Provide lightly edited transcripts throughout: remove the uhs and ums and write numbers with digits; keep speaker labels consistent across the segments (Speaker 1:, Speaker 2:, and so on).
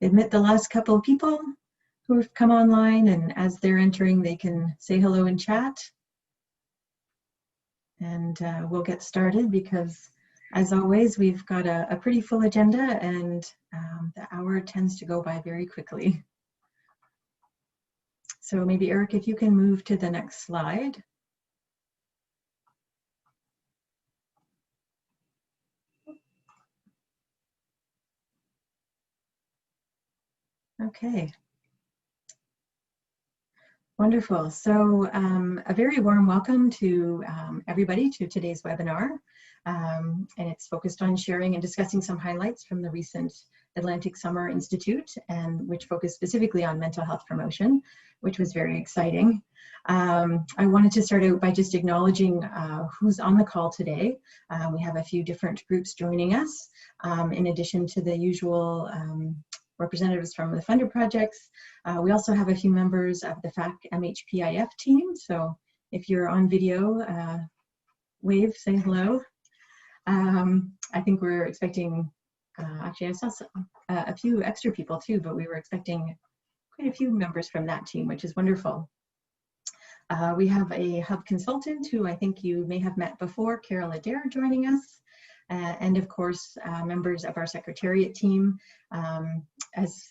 Speaker 1: admit the last couple of people who have come online, and as they're entering, they can say hello in chat. And we'll get started because, as always, we've got a pretty full agenda, and the hour tends to go by very quickly. So maybe Eric, if you can move to the next slide. Okay. Wonderful. So a very warm welcome to everybody to today's webinar. And it's focused on sharing and discussing some highlights from the recent Atlantic Summer Institute, and which focused specifically on mental health promotion, which was very exciting. I wanted to start out by just acknowledging who's on the call today. We have a few different groups joining us, in addition to the usual representatives from the funder projects. We also have a few members of the FAC MHPIF team. So if you're on video, wave, say hello. I think we're expecting, actually I saw a few extra people too, but we were expecting quite a few members from that team, which is wonderful. We have a hub consultant who I think you may have met before, Carol Adair, joining us. And of course, members of our secretariat team,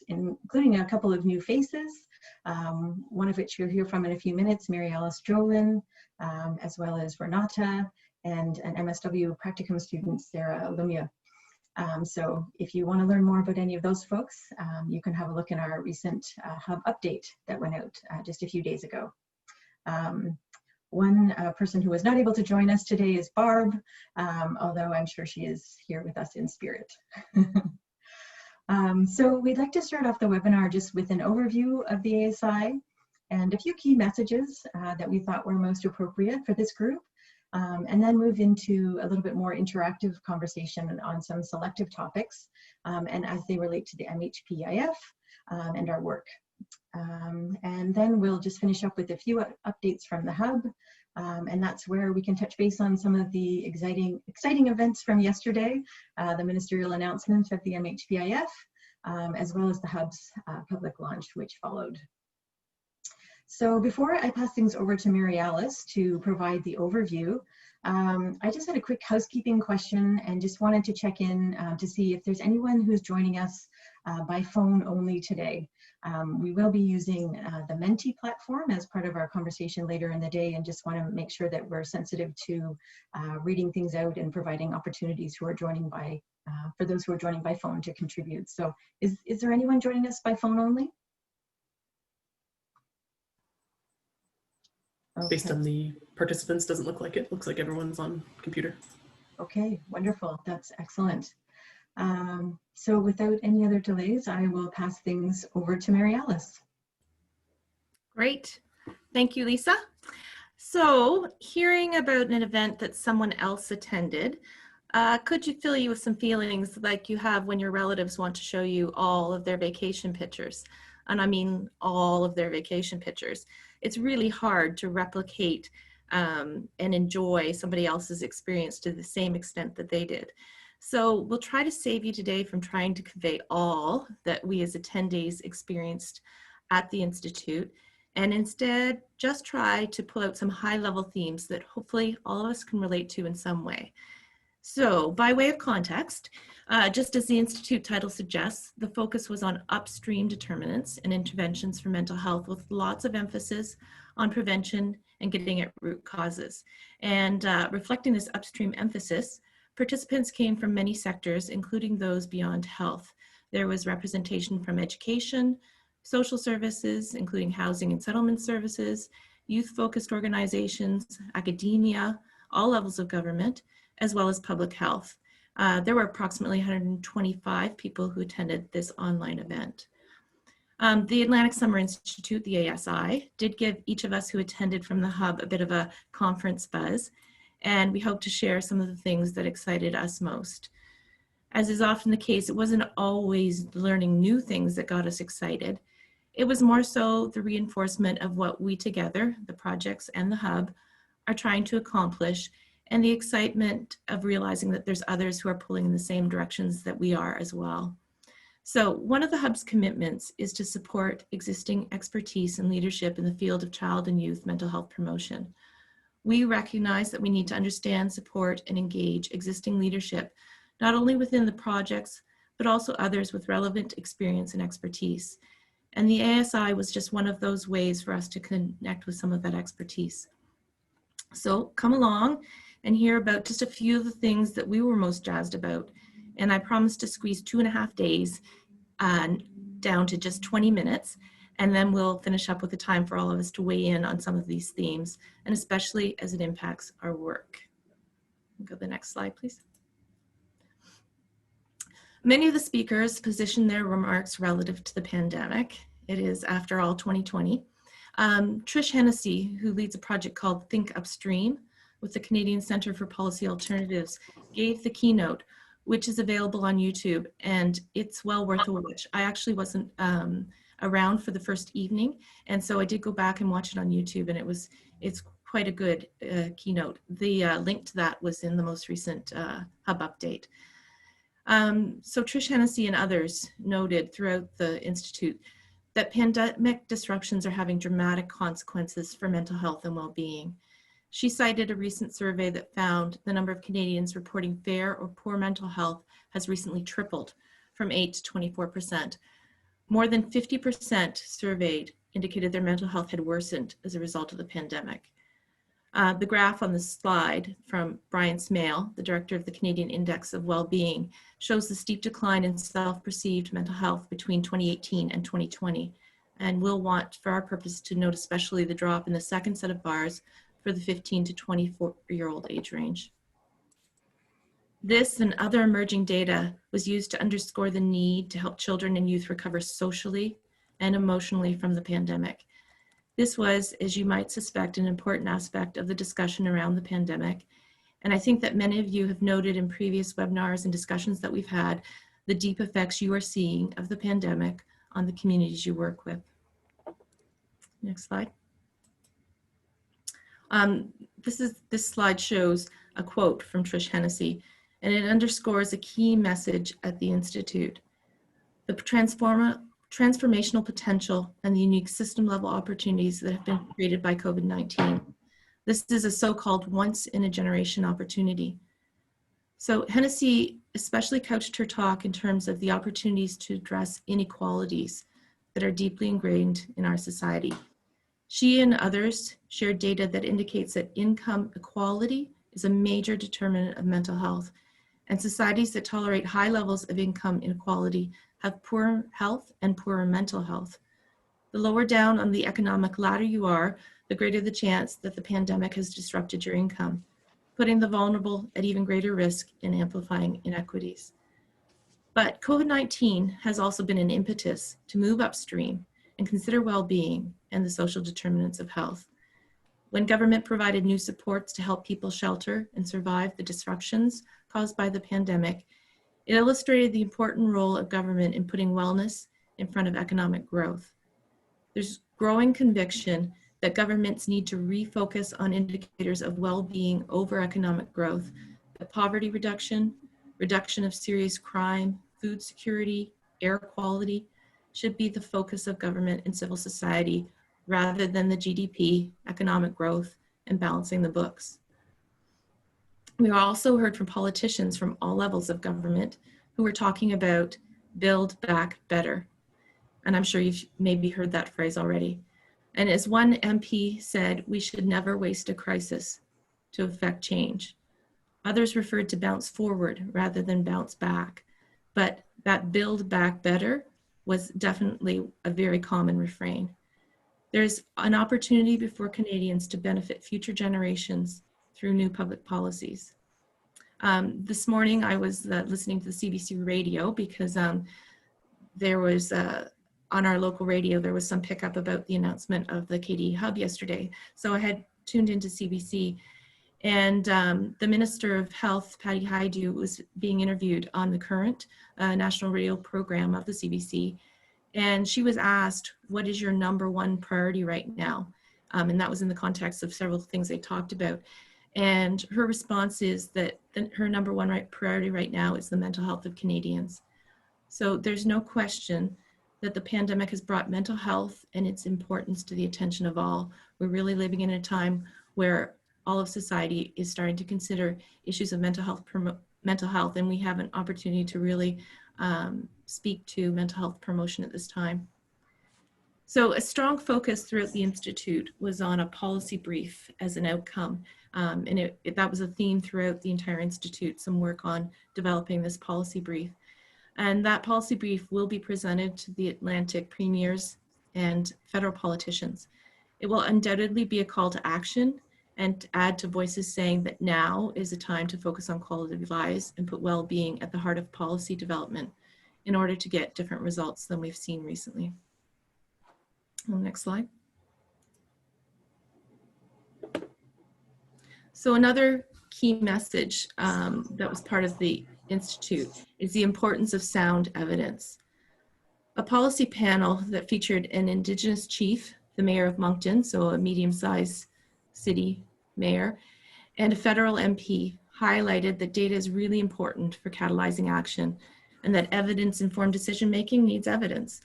Speaker 1: including a couple of new faces, one of which you'll hear from in a few minutes, Mary Alice Jolin, as well as Renata, and an MSW practicum student, Sarah Lumia. So if you want to learn more about any of those folks, you can have a look in our recent hub update that went out just a few days ago. One person who was not able to join us today is Barb, although I'm sure she is here with us in spirit. So we'd like to start off the webinar just with an overview of the ASI and a few key messages that we thought were most appropriate for this group, and then move into a little bit more interactive conversation on some selective topics and as they relate to the MHPIF and our work. And then we'll just finish up with a few updates from the hub, and that's where we can touch base on some of the exciting events from yesterday, the ministerial announcement of the MHPIF, as well as the hub's public launch, which followed. So before I pass things over to Mary Alice to provide the overview, I just had a quick housekeeping question and just wanted to check in to see if there's anyone who's joining us by phone only today. We will be using the Menti platform as part of our conversation later in the day, and just want to make sure that we're sensitive to reading things out and providing opportunities who are joining by, for those who are joining by phone to contribute. So is there anyone joining us by phone only? Okay.
Speaker 2: Based on the participants, doesn't look like it. Looks like everyone's on computer.
Speaker 1: Okay, wonderful. That's excellent. So without any other delays, I will pass things over to Mary Alice.
Speaker 3: Great. Thank you, Lisa. So hearing about an event that someone else attended, could you fill you with some feelings like you have when your relatives want to show you all of their vacation pictures? And I mean all of their vacation pictures. It's really hard to replicate and enjoy somebody else's experience to the same extent that they did. So we'll try to save you today from trying to convey all that we as attendees experienced at the Institute, and instead just try to pull out some high-level themes that hopefully all of us can relate to in some way. So by way of context, just as the Institute title suggests, the focus was on upstream determinants and interventions for mental health, with lots of emphasis on prevention and getting at root causes. And reflecting this upstream emphasis, participants came from many sectors, including those beyond health. There was representation from education, social services, including housing and settlement services, youth-focused organizations, academia, all levels of government, as well as public health. There were approximately 125 people who attended this online event. The Atlantic Summer Institute, the ASI, did give each of us who attended from the hub a bit of a conference buzz, and we hope to share some of the things that excited us most. As is often the case, it wasn't always learning new things that got us excited. It was more so the reinforcement of what we together, the projects and the hub, are trying to accomplish, and the excitement of realizing that there's others who are pulling in the same directions that we are as well. So one of the Hub's commitments is to support existing expertise and leadership in the field of child and youth mental health promotion. We recognize that we need to understand, support, and engage existing leadership, not only within the projects, but also others with relevant experience and expertise. And the ASI was just one of those ways for us to connect with some of that expertise. So come along and hear about just a few of the things that we were most jazzed about. And I promised to squeeze 2.5 days down to just 20 minutes. And then we'll finish up with the time for all of us to weigh in on some of these themes, and especially as it impacts our work. Go to the next slide, please. Many of the speakers position their remarks relative to the pandemic. It is, after all, 2020. Trish Hennessy, who leads a project called Think Upstream with the Canadian Centre for Policy Alternatives, gave the keynote, which is available on YouTube, and it's well worth a watch. I actually wasn't around for the first evening, and so I did go back and watch it on YouTube, and it's quite a good keynote. The link to that was in the most recent Hub update. So Trish Hennessy and others noted throughout the Institute that pandemic disruptions are having dramatic consequences for mental health and well-being. She cited a recent survey that found the number of Canadians reporting fair or poor mental health has recently tripled from 8 to 24%. More than 50% surveyed indicated their mental health had worsened as a result of the pandemic. The graph on the slide from Brian Smale, the director of the Canadian Index of Wellbeing, shows the steep decline in self-perceived mental health between 2018 and 2020. And we'll want, for our purpose, to note especially the drop in the second set of bars for the 15 to 24-year-old age range. This and other emerging data was used to underscore the need to help children and youth recover socially and emotionally from the pandemic. This was, as you might suspect, an important aspect of the discussion around the pandemic. And I think that many of you have noted in previous webinars and discussions that we've had the deep effects you are seeing of the pandemic on the communities you work with. Next slide. This slide shows a quote from Trish Hennessy, and it underscores a key message at the Institute. The transformational potential and the unique system-level opportunities that have been created by COVID-19. This is a so-called once-in-a-generation opportunity. So Hennessy especially couched her talk in terms of the opportunities to address inequalities that are deeply ingrained in our society. She and others shared data that indicates that income equality is a major determinant of mental health, and societies that tolerate high levels of income inequality have poor health and poorer mental health. The lower down on the economic ladder you are, the greater the chance that the pandemic has disrupted your income, putting the vulnerable at even greater risk in amplifying inequities. But COVID-19 has also been an impetus to move upstream and consider well-being and the social determinants of health. When government provided new supports to help people shelter and survive the disruptions caused by the pandemic, it illustrated the important role of government in putting wellness in front of economic growth. There's growing conviction that governments need to refocus on indicators of well-being over economic growth, that poverty reduction, reduction of serious crime, food security, air quality should be the focus of government and civil society rather than the GDP, economic growth, and balancing the books. We also heard from politicians from all levels of government who were talking about build back better. And I'm sure you've maybe heard that phrase already. And as one MP said, we should never waste a crisis to effect change. Others referred to bounce forward rather than bounce back. But that build back better was definitely a very common refrain. There's an opportunity before Canadians to benefit future generations through new public policies. This morning I was listening to the CBC radio because there was, on our local radio, there was some pickup about the announcement of the KDE Hub yesterday. So I had tuned into CBC, and the Minister of Health, Patty Hajdu, was being interviewed on the current national radio program of the CBC. And she was asked, what is your #1 priority right now? And that was in the context of several things they talked about. And her response is that her #1 priority right now is the mental health of Canadians. So there's no question that the pandemic has brought mental health and its importance to the attention of all. We're really living in a time where all of society is starting to consider issues of mental health, and we have an opportunity to really speak to mental health promotion at this time. So a strong focus throughout the Institute was on a policy brief as an outcome. And that was a theme throughout the entire Institute, some work on developing this policy brief. And that policy brief will be presented to the Atlantic premiers and federal politicians. It will undoubtedly be a call to action and add to voices saying that now is a time to focus on quality of lives and put well-being at the heart of policy development in order to get different results than we've seen recently. Next slide. So another key message that was part of the Institute is the importance of sound evidence. A policy panel that featured an Indigenous chief, the mayor of Moncton, so a medium-sized city mayor, and a federal MP highlighted that data is really important for catalyzing action and that evidence-informed decision-making needs evidence.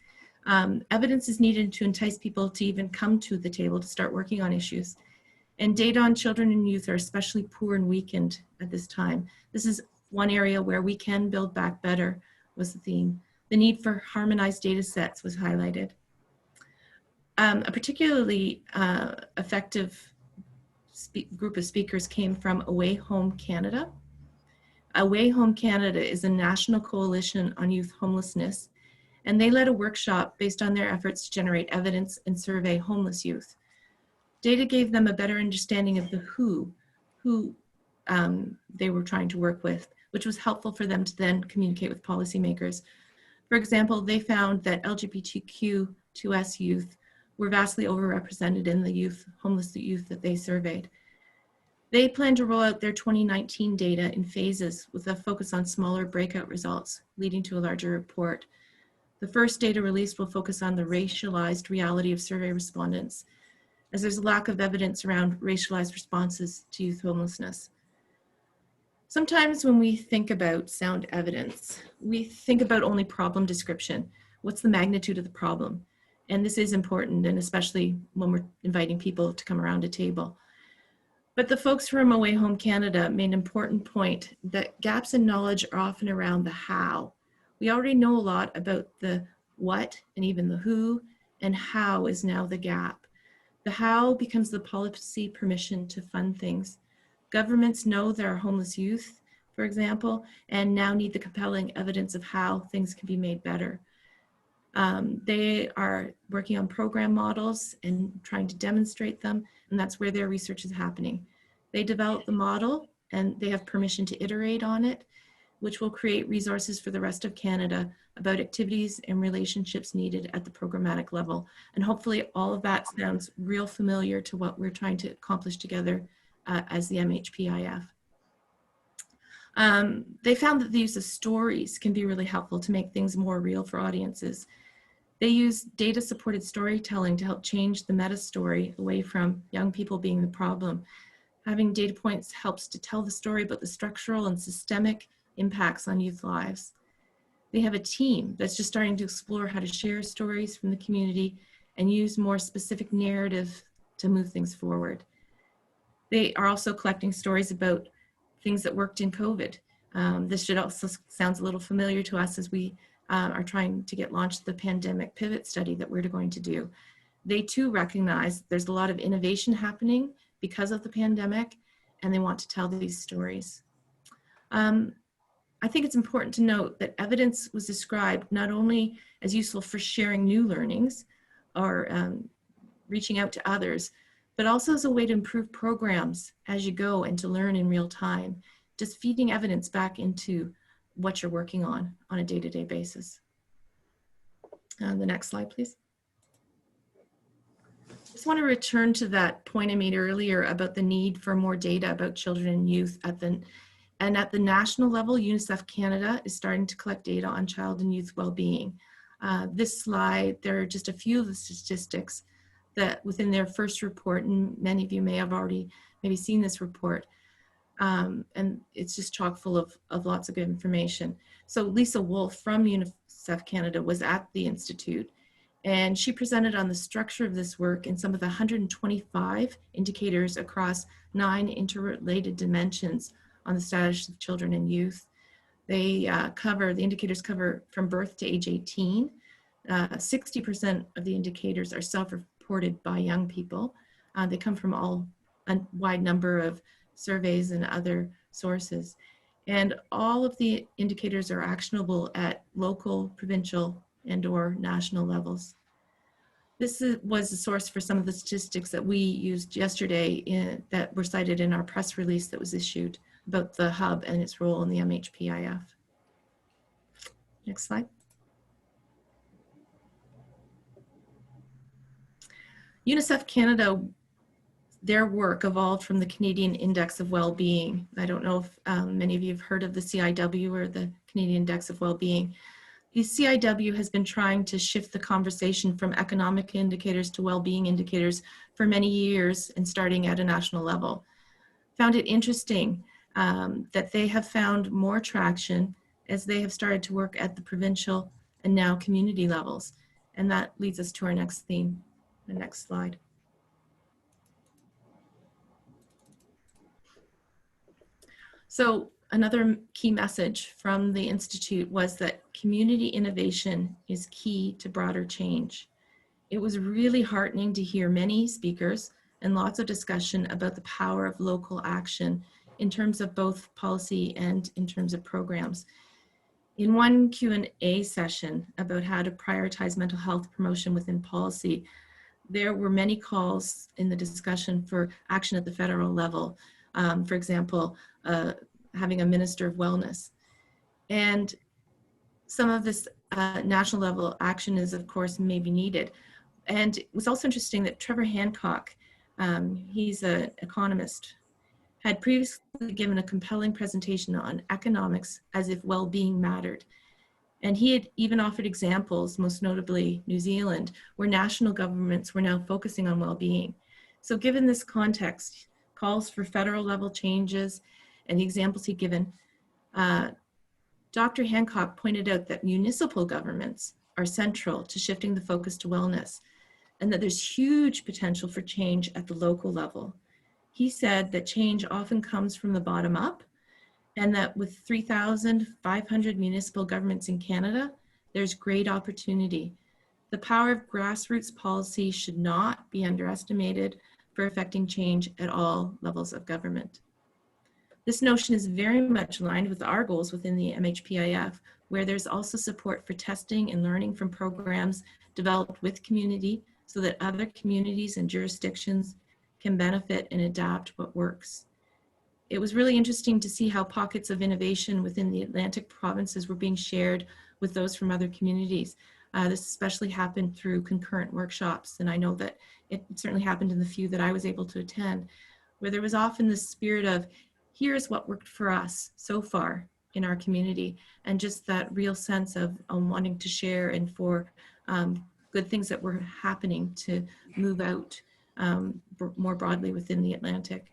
Speaker 3: Evidence is needed to entice people to even come to the table to start working on issues. And data on children and youth are especially poor and weakened at this time. This is one area where we can build back better, was the theme. The need for harmonized data sets was highlighted. A particularly effective group of speakers came from Away Home Canada. Away Home Canada is a national coalition on youth homelessness, and they led a workshop based on their efforts to generate evidence and survey homeless youth. Data gave them a better understanding of the who they were trying to work with, which was helpful for them to then communicate with policymakers. For example, they found that LGBTQ2S youth were vastly overrepresented in the homeless youth that they surveyed. They plan to roll out their 2019 data in phases with a focus on smaller breakout results, leading to a larger report. The first data release will focus on the racialized reality of survey respondents, as there's a lack of evidence around racialized responses to youth homelessness. Sometimes when we think about sound evidence, we think about only problem description. What's the magnitude of the problem? And this is important, and especially when we're inviting people to come around a table. But the folks from Away Home Canada made an important point that gaps in knowledge are often around the how. We already know a lot about the what and even the who, and how is now the gap. The how becomes the policy permission to fund things. Governments know there are homeless youth, for example, and now need the compelling evidence of how things can be made better. They are working on program models and trying to demonstrate them, and that's where their research is happening. They develop the model and they have permission to iterate on it, which will create resources for the rest of Canada about activities and relationships needed at the programmatic level. And hopefully all of that sounds real familiar to what we're trying to accomplish together as the MHPIF. They found that the use of stories can be really helpful to make things more real for audiences. They use data-supported storytelling to help change the meta story away from young people being the problem. Having data points helps to tell the story about the structural and systemic impacts on youth lives. They have a team that's just starting to explore how to share stories from the community and use more specific narrative to move things forward. They are also collecting stories about things that worked in COVID. This should also sounds a little familiar to us as we are trying to get launched the pandemic pivot study that we're going to do. They too recognize there's a lot of innovation happening because of the pandemic, and they want to tell these stories. I think it's important to note that evidence was described not only as useful for sharing new learnings or reaching out to others, but also as a way to improve programs as you go and to learn in real time, just feeding evidence back into what you're working on a day-to-day basis. The next slide, please. Just want to return to that point I made earlier about the need for more data about children and youth at the national level. UNICEF Canada is starting to collect data on child and youth well-being. This slide, there are just a few of the statistics that within their first report, and many of you may have already maybe seen this report, and it's just chock full of lots of good information. So Lisa Wolf from UNICEF Canada was at the Institute, and she presented on the structure of this work and some of the 125 indicators across 9 interrelated dimensions on the status of children and youth. The indicators cover from birth to age 18. 60% of the indicators are self-reported by young people. They come from a wide number of surveys and other sources. And all of the indicators are actionable at local, provincial, and/or national levels. This was the source for some of the statistics that we used yesterday that were cited in our press release that was issued about the hub and its role in the MHPIF. Next slide. UNICEF Canada, their work evolved from the Canadian Index of Wellbeing. I don't know if many of you have heard of the CIW or the Canadian Index of Wellbeing. The CIW has been trying to shift the conversation from economic indicators to well-being indicators for many years and starting at a national level. Found it interesting that they have found more traction as they have started to work at the provincial and now community levels. And that leads us to our next theme, the next slide. So another key message from the Institute was that community innovation is key to broader change. It was really heartening to hear many speakers and lots of discussion about the power of local action in terms of both policy and in terms of programs. In one Q&A session about how to prioritize mental health promotion within policy, there were many calls in the discussion for action at the federal level. For example, having a minister of wellness. And some of this national level action is, of course, may be needed. And it was also interesting that Trevor Hancock, he's an economist, had previously given a compelling presentation on economics as if well-being mattered. And he had even offered examples, most notably New Zealand, where national governments were now focusing on well-being. So given this context, calls for federal level changes and the examples he'd given, Dr. Hancock pointed out that municipal governments are central to shifting the focus to wellness and that there's huge potential for change at the local level. He said that change often comes from the bottom up and that with 3,500 municipal governments in Canada, there's great opportunity. The power of grassroots policy should not be underestimated for affecting change at all levels of government. This notion is very much aligned with our goals within the MHPIF, where there's also support for testing and learning from programs developed with community so that other communities and jurisdictions can benefit and adapt what works. It was really interesting to see how pockets of innovation within the Atlantic provinces were being shared with those from other communities. This especially happened through concurrent workshops, and I know that it certainly happened in the few that I was able to attend, where there was often this spirit of, here's what worked for us so far in our community, and just that real sense of wanting to share and for good things that were happening to move out more broadly within the Atlantic.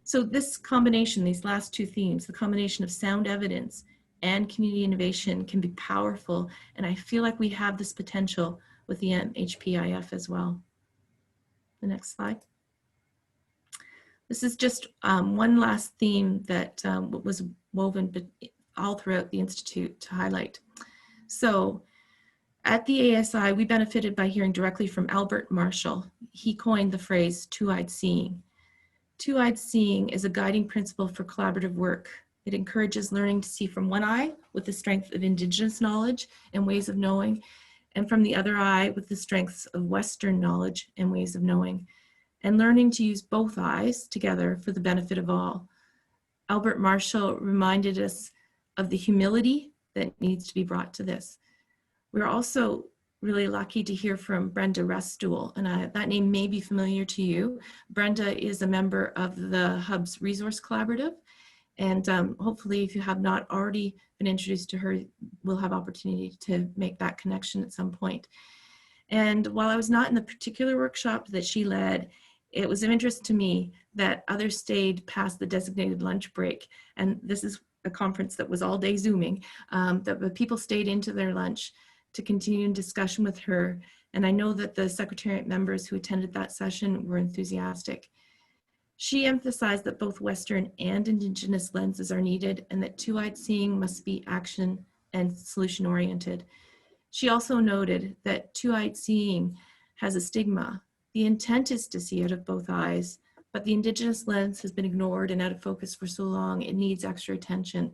Speaker 3: So this combination, these last two themes, the combination of sound evidence and community innovation can be powerful, and I feel like we have this potential with the MHPIF as well. The next slide. This is just one last theme that was woven all throughout the Institute to highlight. So at the ASI, we benefited by hearing directly from Albert Marshall. He coined the phrase two-eyed seeing. Two-eyed seeing is a guiding principle for collaborative work. It encourages learning to see from one eye with the strength of Indigenous knowledge and ways of knowing, and from the other eye with the strengths of Western knowledge and ways of knowing, and learning to use both eyes together for the benefit of all. Albert Marshall reminded us of the humility that needs to be brought to this. We're also really lucky to hear from Brenda Restool, and that name may be familiar to you. Brenda is a member of the Hub's Resource Collaborative, and hopefully if you have not already been introduced to her, we'll have opportunity to make that connection at some point. And while I was not in the particular workshop that she led, it was of interest to me that others stayed past the designated lunch break. And this is a conference that was all day Zooming, that the people stayed into their lunch to continue in discussion with her. And I know that the Secretariat members who attended that session were enthusiastic. She emphasized that both Western and Indigenous lenses are needed and that two-eyed seeing must be action and solution oriented. She also noted that two-eyed seeing has a stigma. The intent is to see out of both eyes, but the Indigenous lens has been ignored and out of focus for so long, it needs extra attention.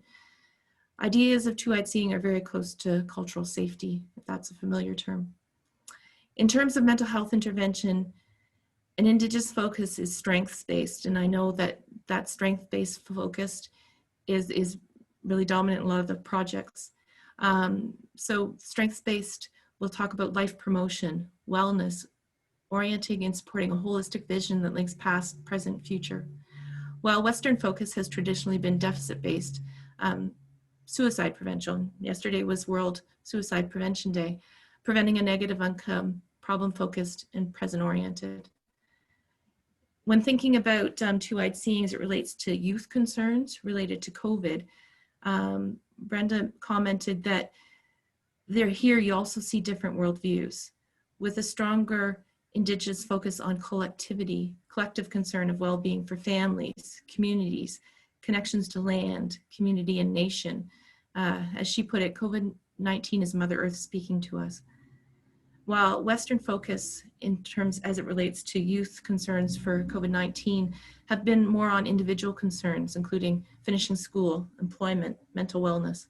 Speaker 3: Ideas of two-eyed seeing are very close to cultural safety, if that's a familiar term. In terms of mental health intervention, an Indigenous focus is strengths-based, and I know that that strength-based focus is really dominant in a lot of the projects. So strengths-based, we'll talk about life promotion, wellness, orienting and supporting a holistic vision that links past, present, future. While Western focus has traditionally been deficit-based, suicide prevention. Yesterday was World Suicide Prevention Day, preventing a negative outcome, problem-focused and present-oriented. When thinking about two-eyed seeing as it relates to youth concerns related to COVID, Brenda commented that here you also see different worldviews with a stronger Indigenous focus on collectivity, collective concern of well-being for families, communities, connections to land, community, and nation. As she put it, COVID-19 is Mother Earth speaking to us. While Western focus in terms as it relates to youth concerns for COVID-19 have been more on individual concerns, including finishing school, employment, mental wellness.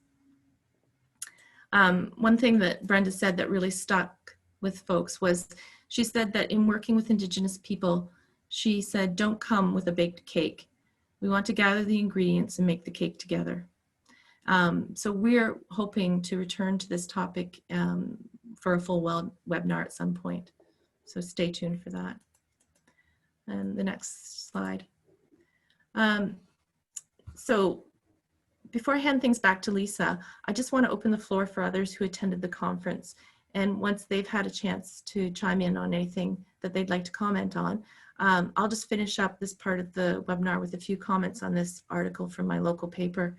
Speaker 3: One thing that Brenda said that really stuck with folks was, she said that in working with Indigenous people, she said, don't come with a baked cake. We want to gather the ingredients and make the cake together. So we're hoping to return to this topic for a full webinar at some point. So stay tuned for that. And the next slide. So before I hand things back to Lisa, I just want to open the floor for others who attended the conference. And once they've had a chance to chime in on anything that they'd like to comment on, I'll just finish up this part of the webinar with a few comments on this article from my local paper.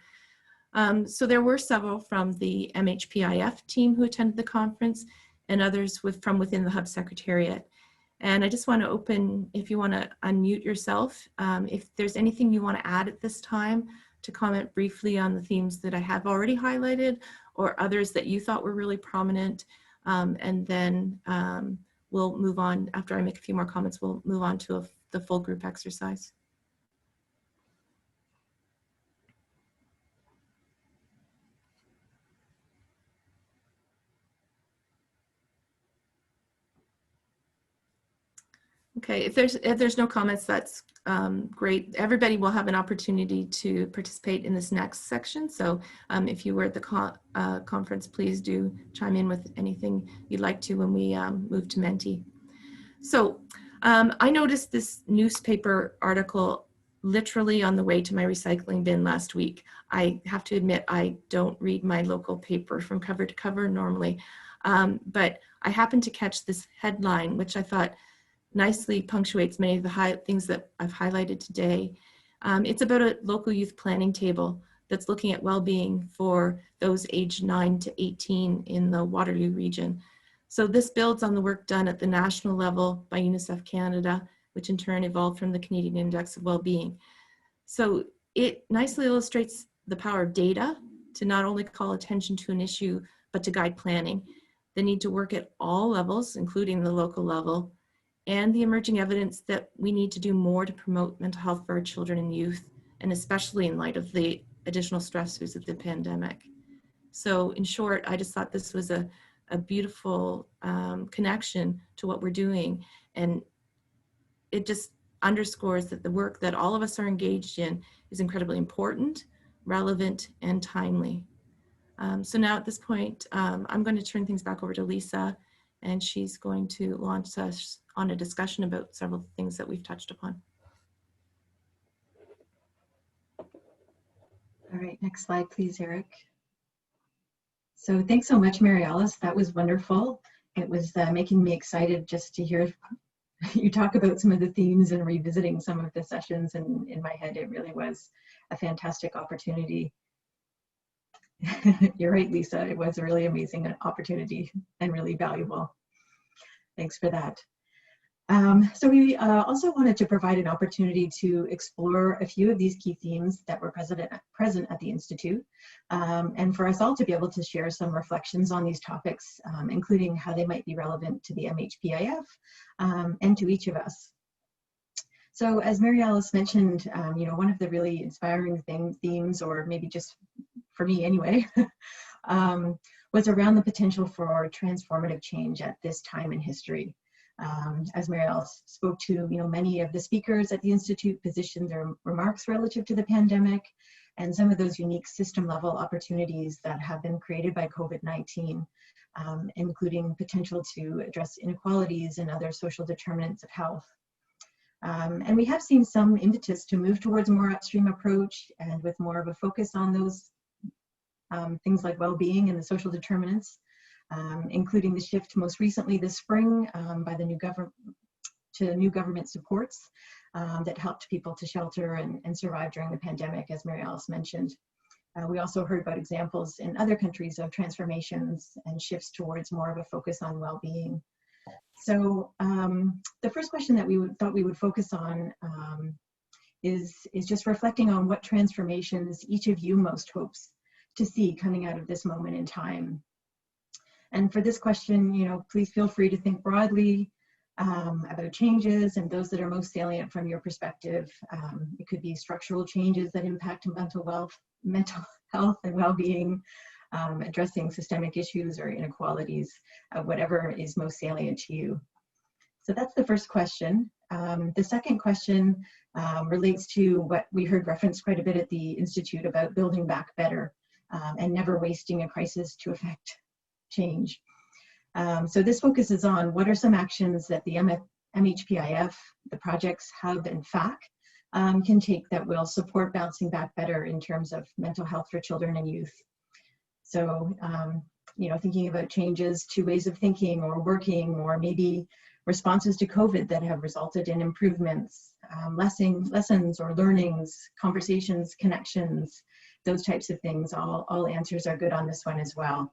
Speaker 3: So there were several from the MHPIF team who attended the conference and others from within the Hub Secretariat. And I just want to open, if you want to unmute yourself, if there's anything you want to add at this time to comment briefly on the themes that I have already highlighted or others that you thought were really prominent. And then we'll move on, after I make a few more comments, we'll move on to the full group exercise. Okay, if there's no comments, that's great. Everybody will have an opportunity to participate in this next section. So if you were at the conference, please do chime in with anything you'd like to when we move to Menti. So I noticed this newspaper article literally on the way to my recycling bin last week. I have to admit, I don't read my local paper from cover to cover normally, but I happened to catch this headline, which I thought nicely punctuates many of the things that I've highlighted today. It's about a local youth planning table that's looking at well-being for those aged 9 to 18 in the Waterloo region. So this builds on the work done at the national level by UNICEF Canada, which in turn evolved from the Canadian Index of Wellbeing. So it nicely illustrates the power of data to not only call attention to an issue, but to guide planning. The need to work at all levels, including the local level, and the emerging evidence that we need to do more to promote mental health for our children and youth, and especially in light of the additional stressors of the pandemic. So in short, I just thought this was a beautiful connection to what we're doing. And it just underscores that the work that all of us are engaged in is incredibly important, relevant, and timely. So now at this point, I'm going to turn things back over to Lisa, and she's going to launch us on a discussion about several things that we've touched upon.
Speaker 1: All right, next slide, please, Eric. So thanks so much, Mary Alice. That was wonderful. It was making me excited just to hear you talk about some of the themes and revisiting some of the sessions. And in my head, it really was a fantastic opportunity You're right, Lisa. It was a really amazing opportunity and really valuable. Thanks for that. So we also wanted to provide an opportunity to explore a few of these key themes that were present at the Institute, and for us all to be able to share some reflections on these topics, including how they might be relevant to the MHPIF and to each of us. So as Mary Alice mentioned, one of the really inspiring themes, or maybe just for me anyway, was around the potential for transformative change at this time in history. As Mary Alice spoke to, many of the speakers at the Institute positioned their remarks relative to the pandemic and some of those unique system-level opportunities that have been created by COVID-19, including potential to address inequalities and other social determinants of health. And we have seen some impetus to move towards a more upstream approach and with more of a focus on those things like well-being and the social determinants, including the shift most recently this spring by the new government supports that helped people to shelter and survive during the pandemic, as Mary Alice mentioned. We also heard about examples in other countries of transformations and shifts towards more of a focus on well-being. So the first question that we thought we would focus on is just reflecting on what transformations each of you most hopes to see coming out of this moment in time. And for this question, please feel free to think broadly about changes and those that are most salient from your perspective. It could be structural changes that impact mental health and well-being, addressing systemic issues or inequalities, whatever is most salient to you. So that's the first question. The second question relates to what we heard referenced quite a bit at the Institute about building back better and never wasting a crisis to affect change. So this focuses on what are some actions that the MHPIF, the projects Hub and FAC can take that will support bouncing back better in terms of mental health for children and youth. So, thinking about changes to ways of thinking or working, or maybe responses to COVID that have resulted in improvements, lessons or learnings, conversations, connections, those types of things. All answers are good on this one as well.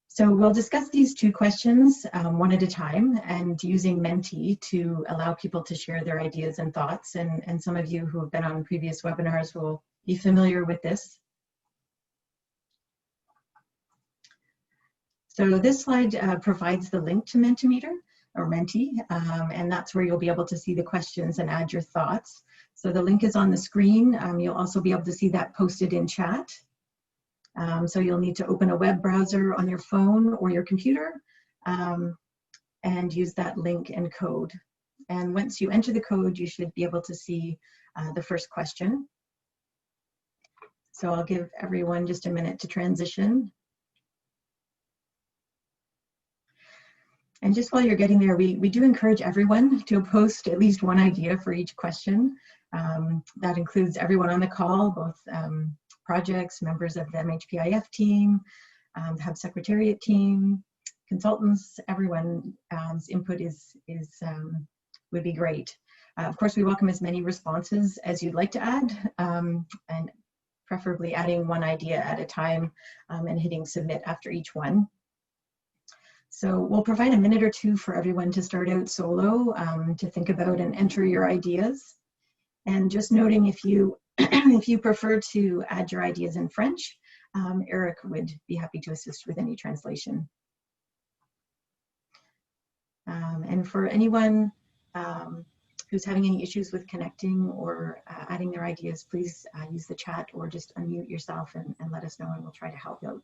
Speaker 1: So we'll discuss these two questions one at a time, and using Menti to allow people to share their ideas and thoughts. And some of you who have been on previous webinars will be familiar with this. So this slide provides the link to Mentimeter, or Menti, and that's where you'll be able to see the questions and add your thoughts. So the link is on the screen. You'll also be able to see that posted in chat. So you'll need to open a web browser on your phone or your computer and use that link and code. And once you enter the code, you should be able to see the first question. So I'll give everyone just a minute to transition. And just while you're getting there, we do encourage everyone to post at least one idea for each question. That includes everyone on the call, both projects, members of the MHPIF team, Hub Secretariat team, consultants. Everyone's input would be great. Of course, we welcome as many responses as you'd like to add, and preferably adding one idea at a time and hitting submit after each one. So we'll provide a minute or two for everyone to start out solo, to think about and enter your ideas. And just noting, if you if you prefer to add your ideas in French, Eric would be happy to assist with any translation. And for anyone who's having any issues with connecting or adding their ideas, please use the chat or just unmute yourself and let us know, and we'll try to help out.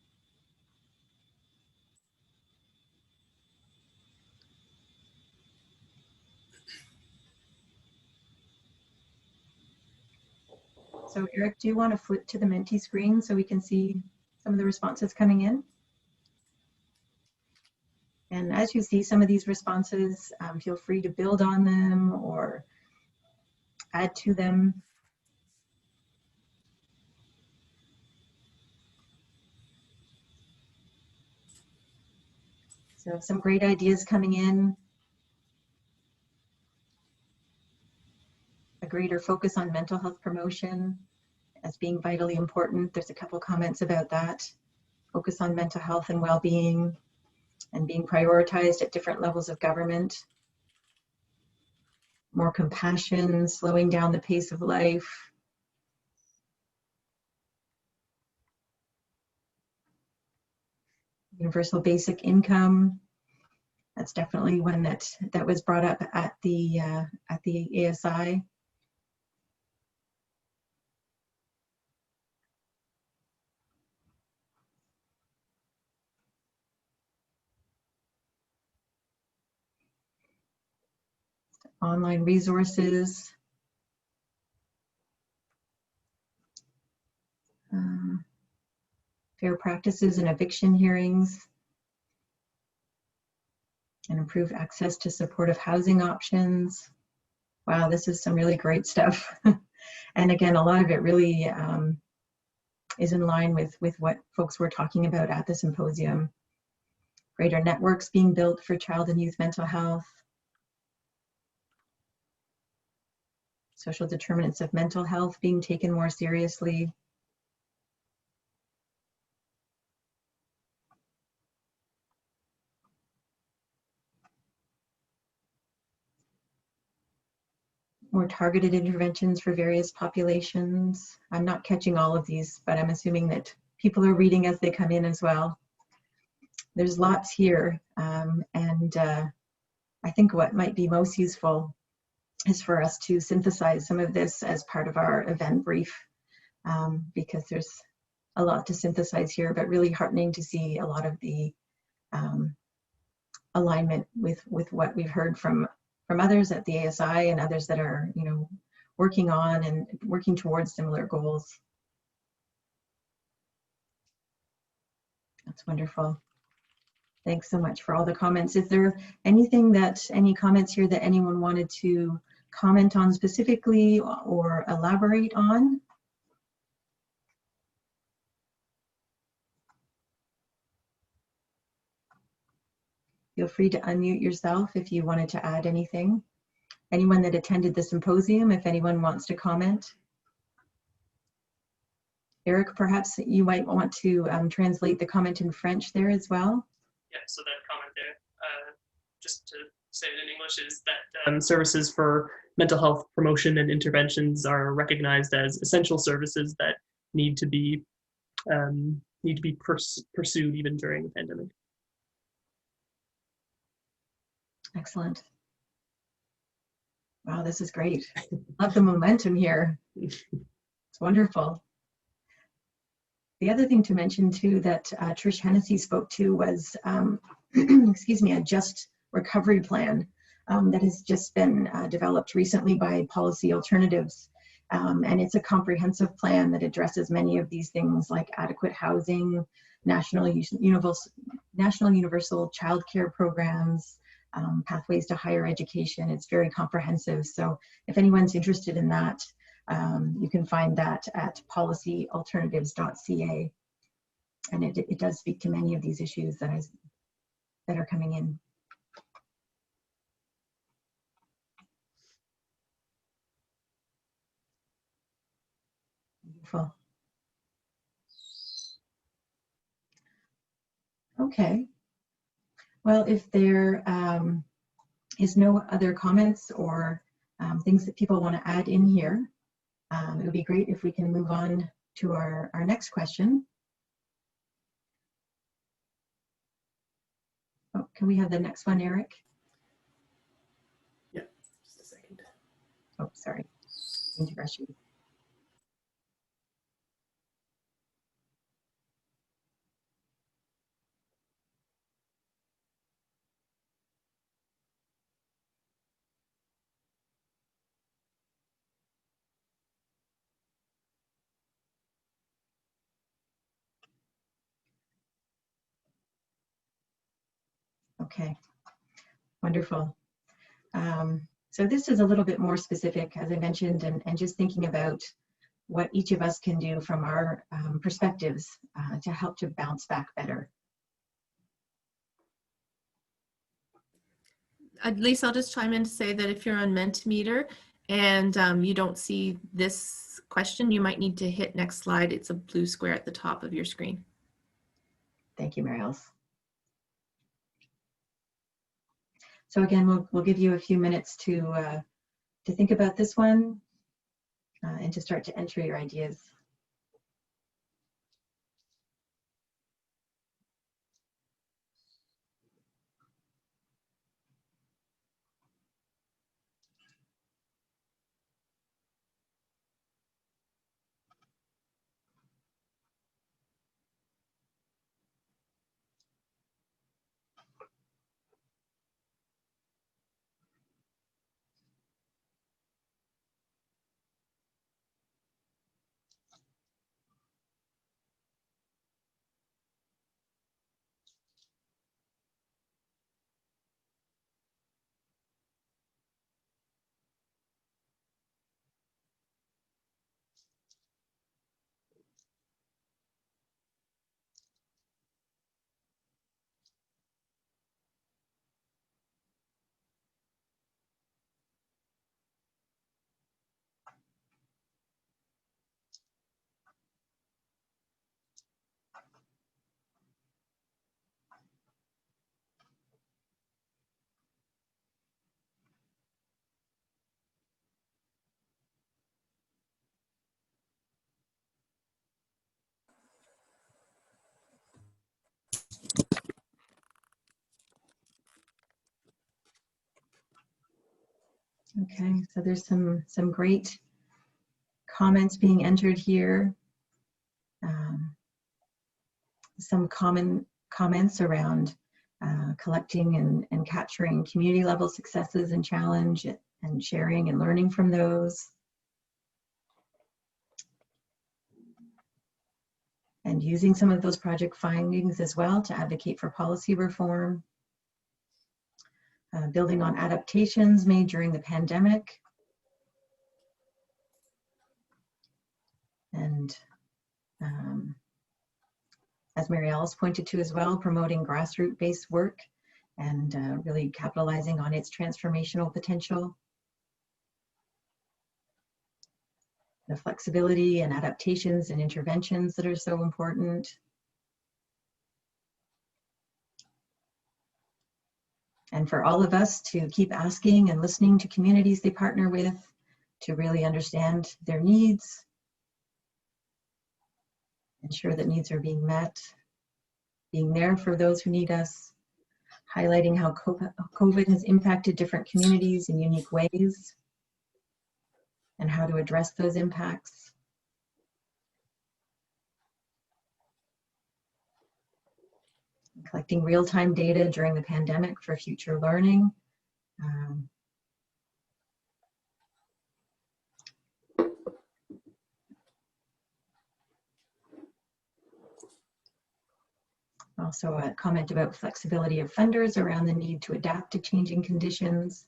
Speaker 1: So Eric, do you want to flip to the Menti screen so we can see some of the responses coming in? And as you see some of these responses, feel free to build on them or add to them. So some great ideas coming in. A greater focus on mental health promotion as being vitally important. There's a couple comments about that. Focus on mental health and well-being and being prioritized at different levels of government. More compassion, slowing down the pace of life. Universal basic income. That's definitely one that was brought up at the ASI. Online resources. Fair practices in eviction hearings. And improved access to supportive housing options. Wow, this is some really great stuff. And again, a lot of it really is in line with what folks were talking about at the symposium. Greater networks being built for child and youth mental health. Social determinants of mental health being taken more seriously. More targeted interventions for various populations. I'm not catching all of these, but I'm assuming that people are reading as they come in as well. There's lots here, and I think what might be most useful is for us to synthesize some of this as part of our event brief, because there's a lot to synthesize here, but really heartening to see a lot of the alignment with what we've heard from others at the ASI and others that are, you know, working on and working towards similar goals. That's wonderful. Thanks so much for all the comments. Is there any comments here that anyone wanted to comment on specifically or elaborate on? Feel free to unmute yourself if you wanted to add anything. Anyone that attended the symposium, if anyone wants to comment. Eric, perhaps you might want to translate the comment in French there as well.
Speaker 2: Yeah, so that comment there, just to say it in English, is that services for mental health promotion and interventions are recognized as essential services that need to be pursued even during the pandemic.
Speaker 1: Excellent. Wow, this is great. Love the momentum here. It's wonderful. The other thing to mention too that Trish Hennessy spoke to was, excuse me, a just recovery plan that has just been developed recently by Policy Alternatives. And it's a comprehensive plan that addresses many of these things like adequate housing, national universal childcare programs, pathways to higher education. It's very comprehensive. So if anyone's interested in that, you can find that at policyalternatives.ca. And it does speak to many of these issues that are coming in. Beautiful. Okay. Well, if there is no other comments or things that people want to add in here, it would be great if we can move on to our next question. Oh, can we have the next one, Eric?
Speaker 2: Yeah, just a second.
Speaker 1: Oh, sorry. Need to rush you. Okay, wonderful. So this is a little bit more specific, as I mentioned, and just thinking about what each of us can do from our perspectives to help to bounce back better.
Speaker 3: Lisa, I'll just chime in to say that if you're on Mentimeter and you don't see this question, you might need to hit next slide. It's a blue square at the top of your screen.
Speaker 1: Thank you, Mary Alice. So again, we'll give you a few minutes to think about this one and to start to enter your ideas. Okay, so there's some great comments being entered here. Some common comments around collecting and capturing community level successes and challenge and sharing and learning from those. And using some of those project findings as well to advocate for policy reform. Building on adaptations made during the pandemic. And as Mary Alice pointed to as well, promoting grassroots-based work and really capitalizing on its transformational potential. The flexibility and adaptations and interventions that are so important. And for all of us to keep asking and listening to communities they partner with to really understand their needs, ensure that needs are being met, being there for those who need us, highlighting how COVID has impacted different communities in unique ways, and how to address those impacts. Collecting real-time data during the pandemic for future learning. Also a comment about flexibility of funders around the need to adapt to changing conditions.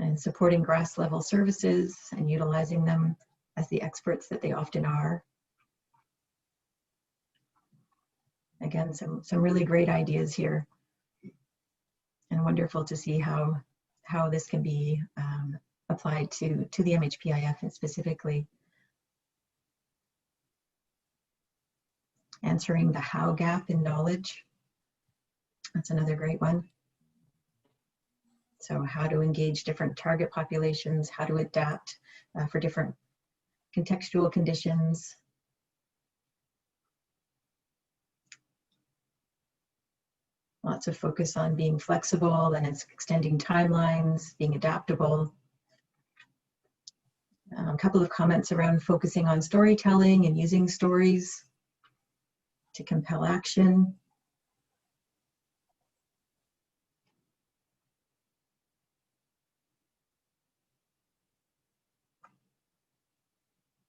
Speaker 1: And supporting grass level services and utilizing them as the experts that they often are. Again, some really great ideas here, and wonderful to see how this can be applied to the MHPIF and specifically. Answering the how gap in knowledge. That's another great one. So how to engage different target populations, how to adapt for different contextual conditions. Lots of focus on being flexible and it's extending timelines, being adaptable. A couple of comments around focusing on storytelling and using stories to compel action.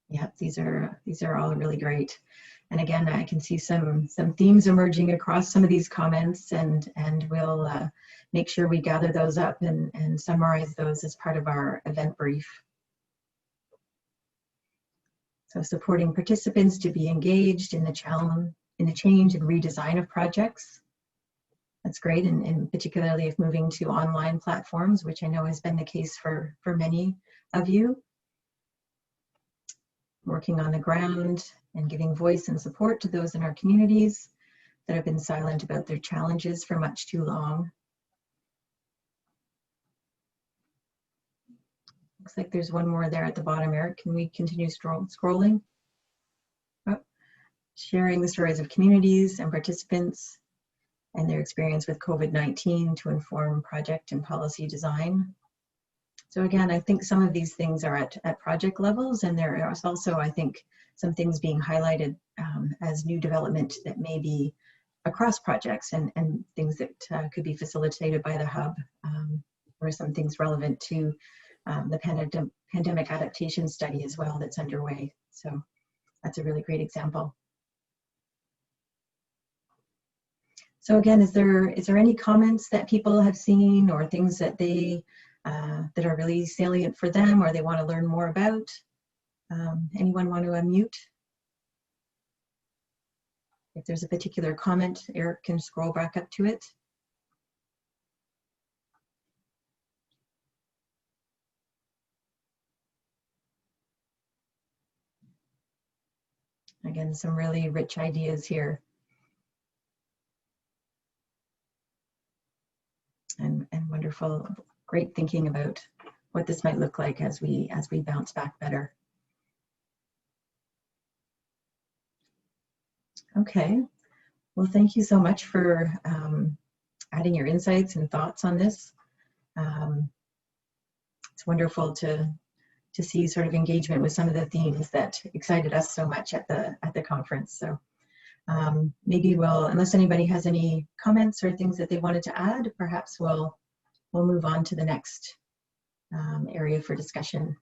Speaker 1: Yeah, these are all really great. And again, I can see some themes emerging across some of these comments, and we'll make sure we gather those up and summarize those as part of our event brief. So supporting participants to be engaged in the challenge, in the change and redesign of projects, That's great, and particularly if moving to online platforms, which I know has been the case for many of you. Working on the ground and giving voice and support to those in our communities that have been silent about their challenges for much too long. Looks like there's one more there at the bottom, Eric. Can we continue scrolling? Oh, sharing the stories of communities and participants and their experience with COVID-19 to inform project and policy design. So again, I think some of these things are at project levels, and there are also, I think, some things being highlighted as new development that may be across projects and things that could be facilitated by the Hub, or some things relevant to the pandemic adaptation study as well that's underway. So that's a really great example. So again, is there any comments that people have seen or things that they that are really salient for them or they want to learn more about? Anyone want to unmute? If there's a particular comment, Eric can scroll back up to it. Again, some really rich ideas here. And wonderful, great thinking about what this might look like as we bounce back better. Okay, well, thank you so much for adding your insights and thoughts on this. It's wonderful to see sort of engagement with some of the themes that excited us so much at the conference. So maybe we'll, unless anybody has any comments or things that they wanted to add, perhaps we'll move on to the next area for discussion.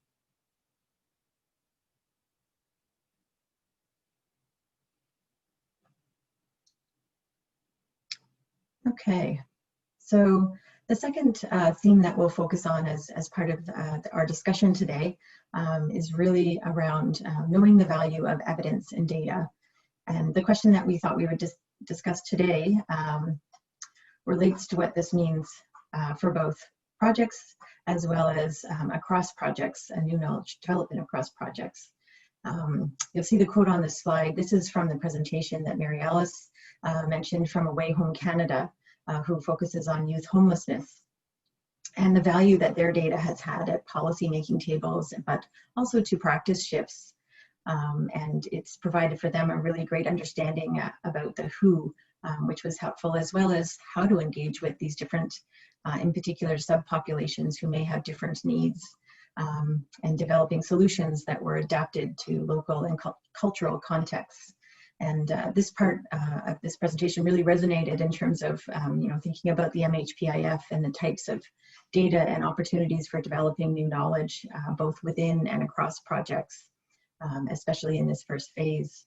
Speaker 1: Okay, so the second theme that we'll focus on as part of our discussion today is really around knowing the value of evidence and data. And the question that we thought we would discuss today relates to what this means for both projects as well as across projects and new knowledge development across projects. You'll see the quote on this slide. This is from the presentation that Mary Alice mentioned from Away Home Canada, who focuses on youth homelessness and the value that their data has had at policy-making tables, but also to practice shifts. And it's provided for them a really great understanding about the who, which was helpful, as well as how to engage with these different, in particular, subpopulations who may have different needs, and developing solutions that were adapted to local and cultural contexts. And this part of this presentation really resonated in terms of thinking about the MHPIF and the types of data and opportunities for developing new knowledge, both within and across projects, especially in this first phase.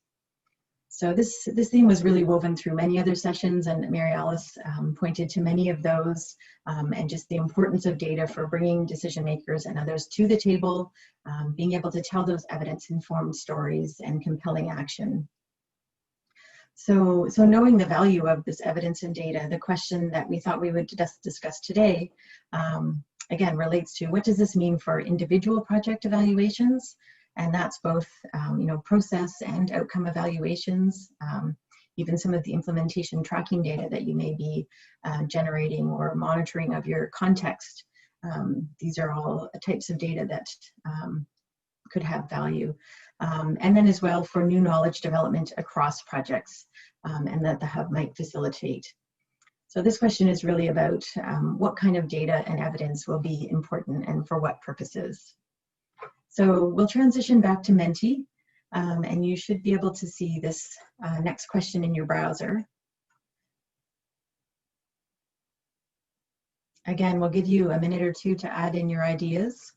Speaker 1: So this theme was really woven through many other sessions, and Mary Alice pointed to many of those, and just the importance of data for bringing decision makers and others to the table, being able to tell those evidence-informed stories and compelling action. So knowing the value of this evidence and data, the question that we thought we would discuss today, again, relates to what does this mean for individual project evaluations? And that's both, process and outcome evaluations, even some of the implementation tracking data that you may be generating or monitoring of your context. These are all types of data that could have value. And then as well for new knowledge development across projects, and that the Hub might facilitate. So this question is really about what kind of data and evidence will be important and for what purposes. So we'll transition back to Menti, and you should be able to see this next question in your browser. Again, we'll give you a minute or two to add in your ideas.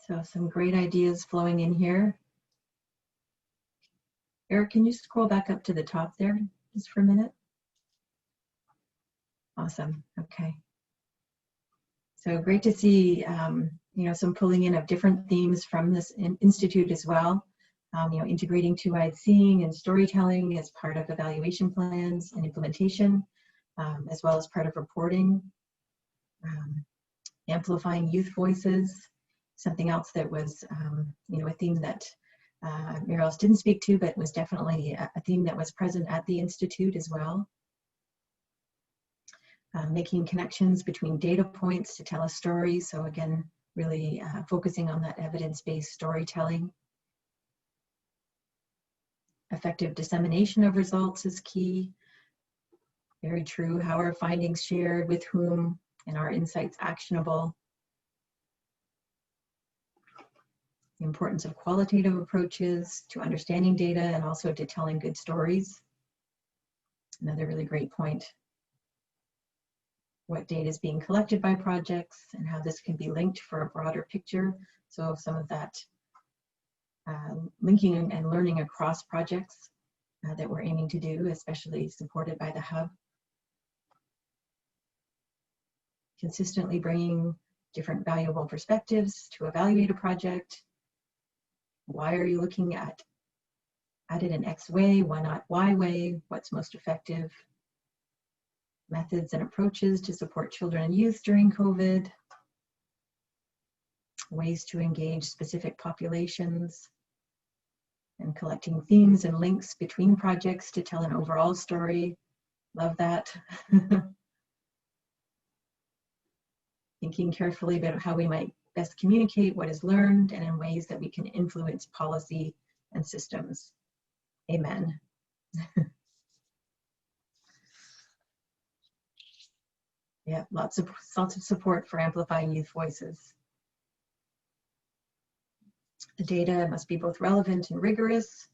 Speaker 1: So some great ideas flowing in here. Eric, can you scroll back up to the top there just for a minute? Awesome, okay. So great to see, you know, some pulling in of different themes from this institute as well. You know, integrating two-eyed seeing and storytelling as part of evaluation plans and implementation, as well as part of reporting. Amplifying youth voices, something else that was, you know, a theme that Muriel's didn't speak to, but was definitely a theme that was present at the Institute as well. Making connections between data points to tell a story. So again, really focusing on that evidence-based storytelling. Effective dissemination of results is key. Very true. How are findings shared, with whom, and are insights actionable? The importance of qualitative approaches to understanding data and also to telling good stories. Another really great point. What data is being collected by projects and how this can be linked for a broader picture. So some of that linking and learning across projects that we're aiming to do, especially supported by the Hub. Consistently bringing different valuable perspectives to evaluate a project. Why are you looking at it in X way? Why not Y way? What's most effective? Methods and approaches to support children and youth during COVID. Ways to engage specific populations. And collecting themes and links between projects to tell an overall story. Love that. Thinking carefully about how we might best communicate what is learned and in ways that we can influence policy and systems. Amen. Yeah, lots of support for amplifying youth voices. The data must be both relevant and rigorous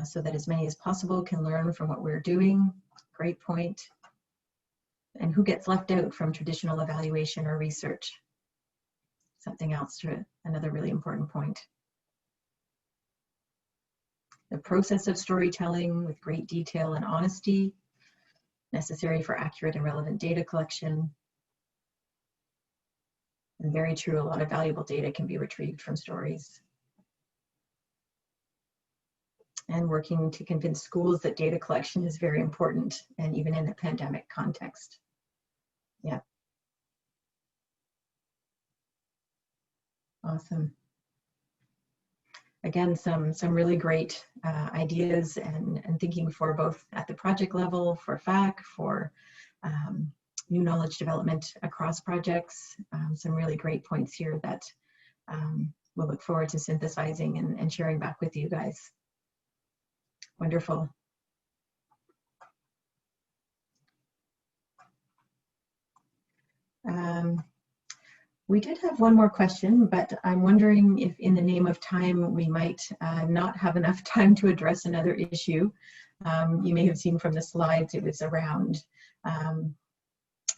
Speaker 1: so that as many as possible can learn from what we're doing. Great point. And who gets left out from traditional evaluation or research? Something else to another really important point. The process of storytelling with great detail and honesty, necessary for accurate and relevant data collection. And very true, a lot of valuable data can be retrieved from stories. And working to convince schools that data collection is very important, and even in a pandemic context. Yeah. Awesome. Again, some really great ideas and thinking for both at the project level, for FAC, for new knowledge development across projects. Some really great points here that we'll look forward to synthesizing and sharing back with you guys. Wonderful. We did have one more question, but I'm wondering if in the name of time, we might not have enough time to address another issue. You may have seen from the slides, it was around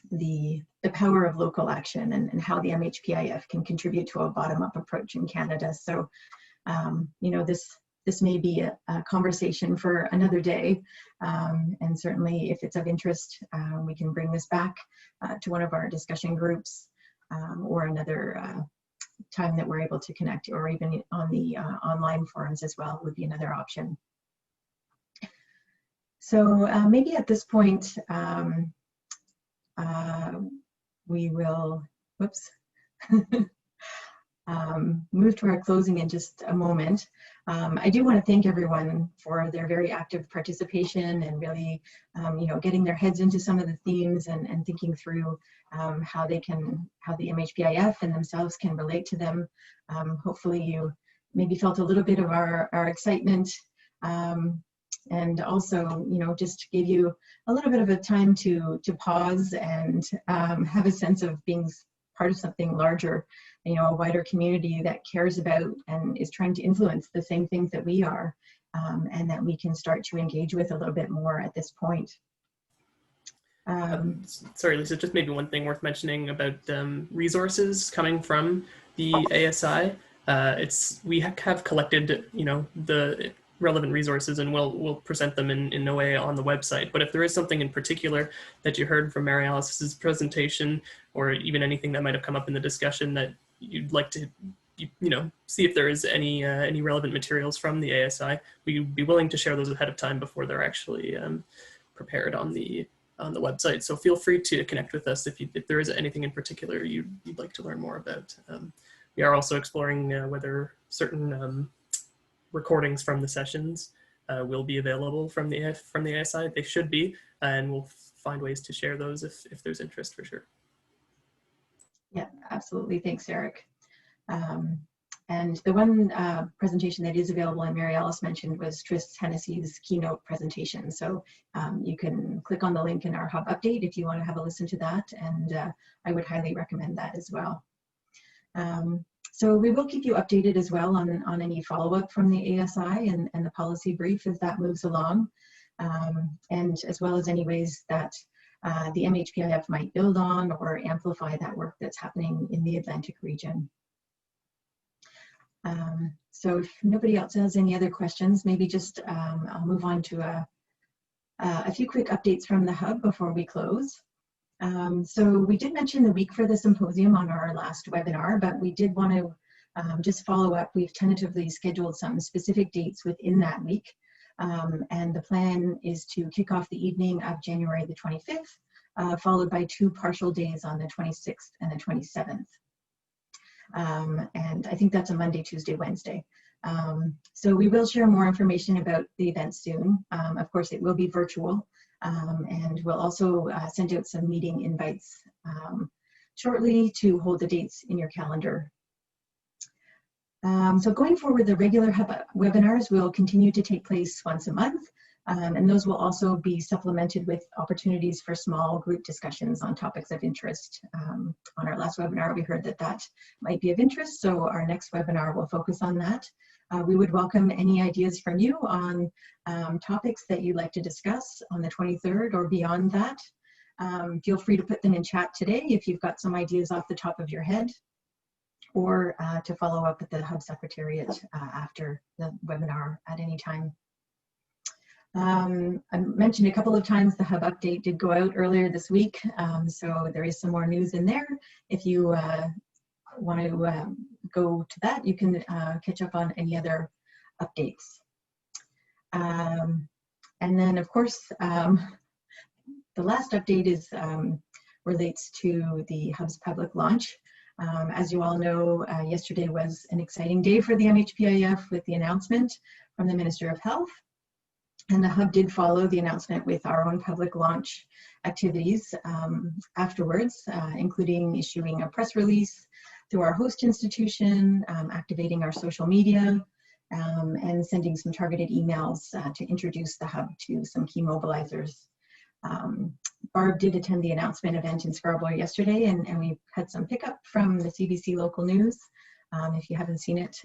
Speaker 1: the power of local action and how the MHPIF can contribute to a bottom-up approach in Canada. So, you know, this may be a conversation for another day, and certainly if it's of interest, we can bring this back to one of our discussion groups or another time that we're able to connect, or even on the online forums as well would be another option. So maybe at this point, we will, whoops, move to our closing in just a moment. I do want to thank everyone for their very active participation and really, you know, getting their heads into some of the themes and thinking through how the MHPIF and themselves can relate to them. Hopefully you maybe felt a little bit of our excitement, and also, you know, just gave you a little bit of a time to pause and have a sense of being part of something larger, you know, a wider community that cares about and is trying to influence the same things that we are, and that we can start to engage with a little bit more at this point.
Speaker 2: Sorry, Lisa, just maybe one thing worth mentioning about resources coming from The ASI, we have collected, the relevant resources, and we'll present them in no way on the website. But if there is something in particular that you heard from Mary Alice's presentation, or even anything that might have come up in the discussion that you'd like to, see if there is any relevant materials from the ASI, we'd be willing to share those ahead of time before they're actually prepared on the website. So feel free to connect with us if there is anything in particular you'd like to learn more about. We are also exploring whether certain recordings from the sessions will be available from the ASI. They should be, and we'll find ways to share those if there's interest, for sure.
Speaker 1: Yeah, absolutely. Thanks, Eric. And the one presentation that is available, and Mary Alice mentioned, was Tris Hennessy's keynote presentation. So you can click on the link in our Hub update if you want to have a listen to that, and I would highly recommend that as well. So we will keep you updated as well on any follow-up from the ASI and the policy brief as that moves along, and as well as any ways that the MHPIF might build on or amplify that work that's happening in the Atlantic region. So if nobody else has any other questions, maybe just I'll move on to a few quick updates from the Hub before we close. So we did mention the week for the symposium on our last webinar, but we did want to just follow up. We've tentatively scheduled some specific dates within that week. And the plan is to kick off the evening of January the 25th, followed by 2 partial days on the 26th and the 27th. And I think that's a Monday, Tuesday, Wednesday. So we will share more information about the event soon. Of course, it will be virtual, and we'll also send out some meeting invites shortly to hold the dates in your calendar. So going forward, the regular Hub webinars will continue to take place once a month, and those will also be supplemented with opportunities for small group discussions on topics of interest. On our last webinar, we heard that that might be of interest, so our next webinar will focus on that. We would welcome any ideas from you on topics that you'd like to discuss on the 23rd or beyond that. Feel free to put them in chat today if you've got some ideas off the top of your head, or to follow up with the Hub Secretariat after the webinar at any time. I mentioned a couple of times the Hub update did go out earlier this week, so there is some more news in there. If you want to go to that, you can catch up on any other updates. And then, of course, the last update is relates to the Hub's public launch. As you all know, yesterday was an exciting day for the MHPIF with the announcement from the Minister of Health. And the Hub did follow the announcement with our own public launch activities afterwards, including issuing a press release through our host institution, activating our social media, and sending some targeted emails to introduce the Hub to some key mobilizers. Barb did attend the announcement event in Scarborough yesterday, and we had some pickup from the CBC local news. If you haven't seen it,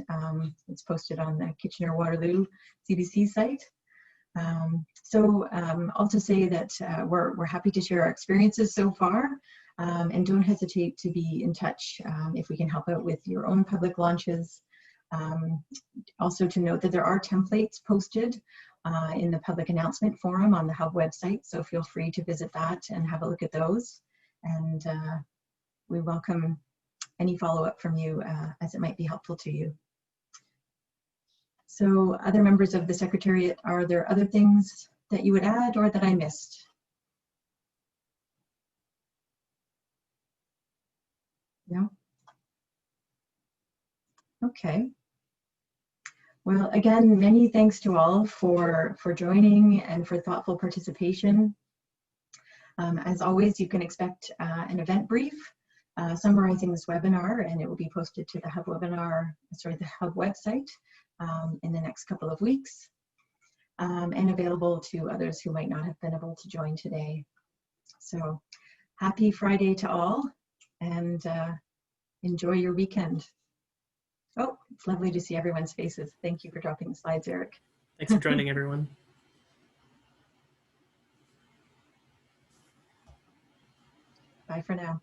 Speaker 1: it's posted on the Kitchener-Waterloo CBC site. I'll just say that we're happy to share our experiences so far, and don't hesitate to be in touch if we can help out with your own public launches. Also to note that there are templates posted in the public announcement forum on the Hub website, so feel free to visit that and have a look at those. And we welcome any follow-up from you as it might be helpful to you. So other members of the Secretariat, are there other things that you would add or that I missed? No? Okay. Well, again, many thanks to all for joining and for thoughtful participation. As always, you can expect an event brief summarizing this webinar, and it will be posted to the Hub the Hub website in the next couple of weeks, and available to others who might not have been able to join today. So happy Friday to all, and enjoy your weekend. Oh, it's lovely to see everyone's faces. Thank you for dropping the slides, Eric.
Speaker 2: Thanks for joining, everyone.
Speaker 1: Bye for now.